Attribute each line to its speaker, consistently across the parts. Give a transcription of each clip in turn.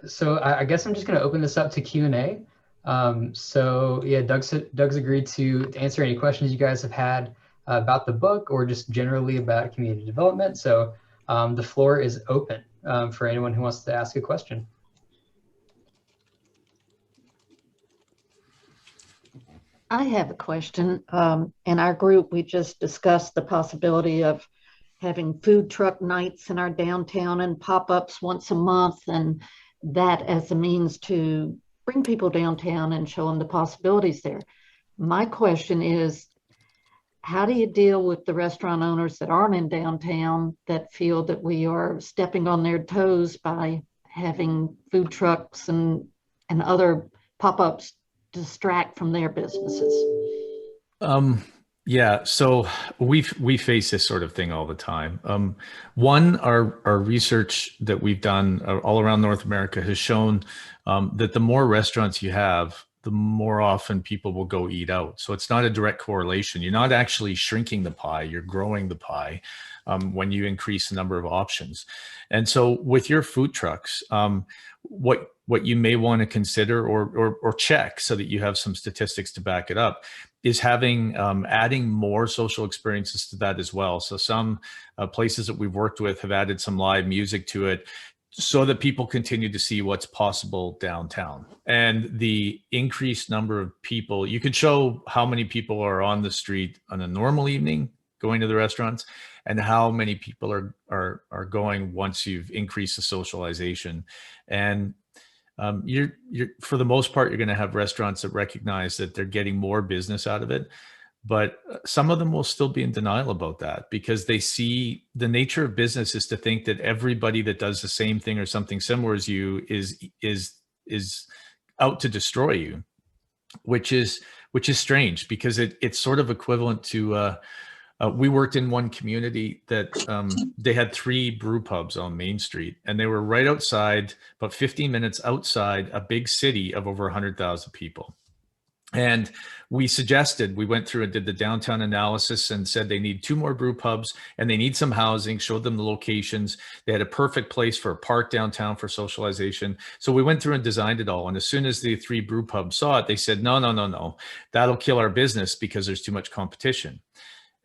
Speaker 1: So I guess I'm just going to open this up to Q&A. So yeah, Doug's agreed to answer any questions you guys have had about the book or just generally about community development. So the floor is open for anyone who wants to ask a question.
Speaker 2: I have a question. In our group, we just discussed the possibility of having food truck nights in our downtown and pop-ups once a month, and that as a means to bring people downtown and show them the possibilities there. My question is, how do you deal with the restaurant owners that aren't in downtown that feel that we are stepping on their toes by having food trucks and other pop-ups distract from their businesses?
Speaker 3: Yeah, so we face this sort of thing all the time. One, our research that we've done all around North America has shown that the more restaurants you have, the more often people will go eat out. So it's not a direct correlation. You're not actually shrinking the pie, you're growing the pie when you increase the number of options. And so with your food trucks, what you may want to consider or check so that you have some statistics to back it up is having adding more social experiences to that as well. So some places that we've worked with have added some live music to it so that people continue to see what's possible downtown. And the increased number of people, you could show how many people are on the street on a normal evening going to the restaurants and how many people are going once you've increased the socialization. And you're for the most part, you're going to have restaurants that recognize that they're getting more business out of it, but some of them will still be in denial about that because they see the nature of business is to think that everybody that does the same thing or something similar as you is out to destroy you, which is strange because it's sort of equivalent to we worked in one community that they had 3 brew pubs on Main Street, and they were right outside, about 15 minutes outside a big city of over 100,000 people. And we went through and did the downtown analysis and said they need 2 more brew pubs and they need some housing, showed them the locations. They had a perfect place for a park downtown for socialization. So we went through and designed it all. And as soon as the 3 brew pubs saw it, they said, no, that'll kill our business because there's too much competition.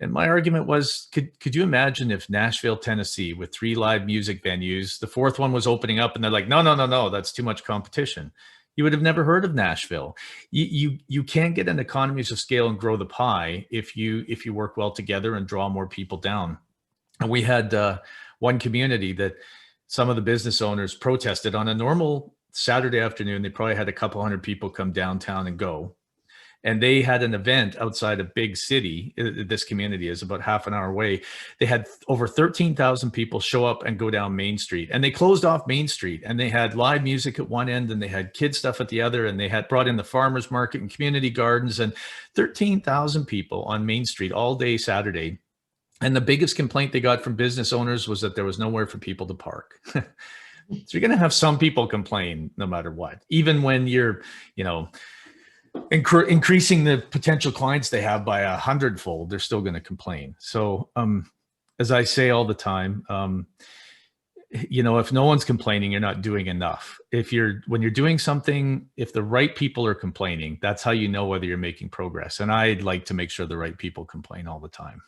Speaker 3: And my argument was, could you imagine if Nashville, Tennessee, with 3 live music venues, the 4th one was opening up and they're like, no, that's too much competition. You would have never heard of Nashville. You can't get an economies of scale and grow the pie if you work well together and draw more people down. And we had one community that some of the business owners protested on a normal Saturday afternoon. They probably had a couple hundred people come downtown and go. And they had an event outside a big city. This community is about half an hour away. They had over 13,000 people show up and go down Main Street. And they closed off Main Street. And they had live music at one end and they had kid stuff at the other. And they had brought in the farmers market and community gardens, and 13,000 people on Main Street all day Saturday. And the biggest complaint they got from business owners was that there was nowhere for people to park. So you're going to have some people complain no matter what, even when you're, increasing the potential clients they have by 100-fold, they're still going to complain. So as I say all the time, if no one's complaining, you're not doing enough. When you're doing something, if the right people are complaining, that's how you know whether you're making progress. And I'd like to make sure the right people complain all the time.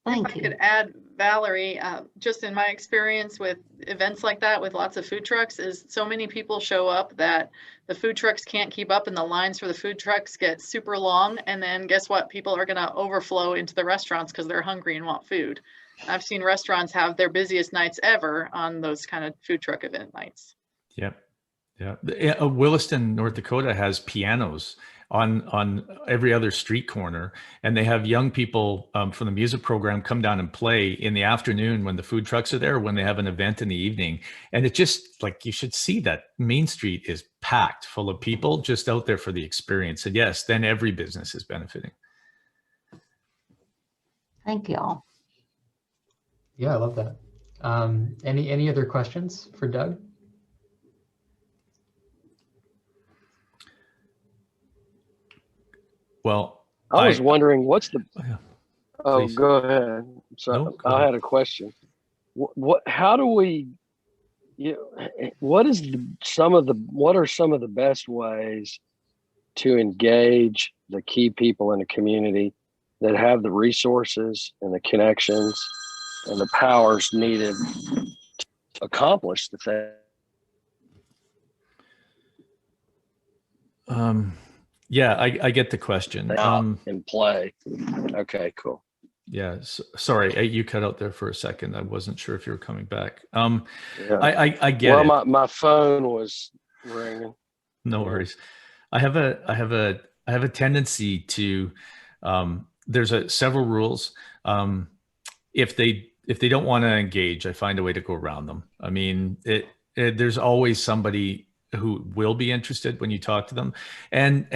Speaker 4: Thank you. If I could add, Valerie, just in my experience with events like that with lots of food trucks, is so many people show up that the food trucks can't keep up and the lines for the food trucks get super long. And then guess what? People are going to overflow into the restaurants because they're hungry and want food. I've seen restaurants have their busiest nights ever on those kind of food truck event nights.
Speaker 3: Yep. Yeah. Williston, North Dakota has pianos on every other street corner, and they have young people from the music program come down and play in the afternoon when the food trucks are there, when they have an event in the evening. And it just, like, you should see that Main Street is packed full of people just out there for the experience. And yes, then every business is benefiting.
Speaker 2: Thank you all.
Speaker 1: Yeah, I love that. Any other questions for Doug?
Speaker 3: Well,
Speaker 5: I was wondering what's the. Oh,
Speaker 3: please.
Speaker 5: go ahead. So
Speaker 3: No, go
Speaker 5: I
Speaker 3: ahead.
Speaker 5: had a question. How do we Yeah, what is what are some of the best ways to engage the key people in a community that have the resources and the connections and the powers needed to accomplish the thing?
Speaker 3: Yeah, I get the question.
Speaker 5: In play. Okay, cool.
Speaker 3: Yeah, sorry, you cut out there for a second. I wasn't sure if you were coming back.
Speaker 5: Yeah.
Speaker 3: I get it.
Speaker 5: Well, my phone was ringing.
Speaker 3: No worries. I have a tendency to there's several rules. If they don't want to engage, I find a way to go around them. I mean, there's always somebody who will be interested when you talk to them, and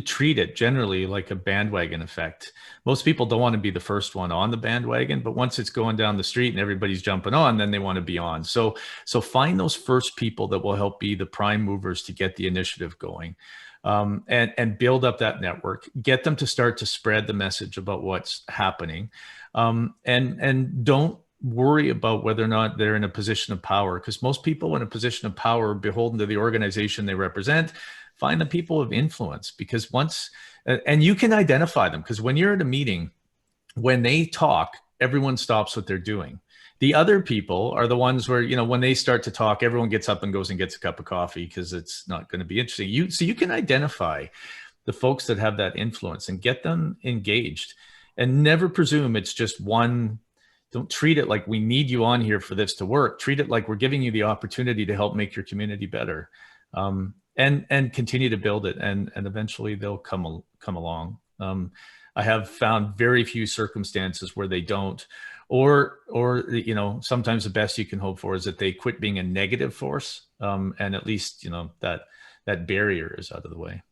Speaker 3: treat it generally like a bandwagon effect. Most people don't want to be the first one on the bandwagon, but once it's going down the street and everybody's jumping on, then they want to be on. So find those first people that will help be the prime movers to get the initiative going, and build up that network. Get them to start to spread the message about what's happening, and don't worry about whether or not they're in a position of power, because most people in a position of power, beholden to the organization they represent, find the people of influence. Because and you can identify them, because when you're at a meeting, when they talk, everyone stops what they're doing. The other people are the ones where, when they start to talk, everyone gets up and goes and gets a cup of coffee because it's not going to be interesting. So you can identify the folks that have that influence and get them engaged, and never presume it's just one. Don't treat it like we need you on here for this to work. Treat it like we're giving you the opportunity to help make your community better, and continue to build it, and eventually they'll come along. I have found very few circumstances where they don't, or sometimes the best you can hope for is that they quit being a negative force, and at least that barrier is out of the way.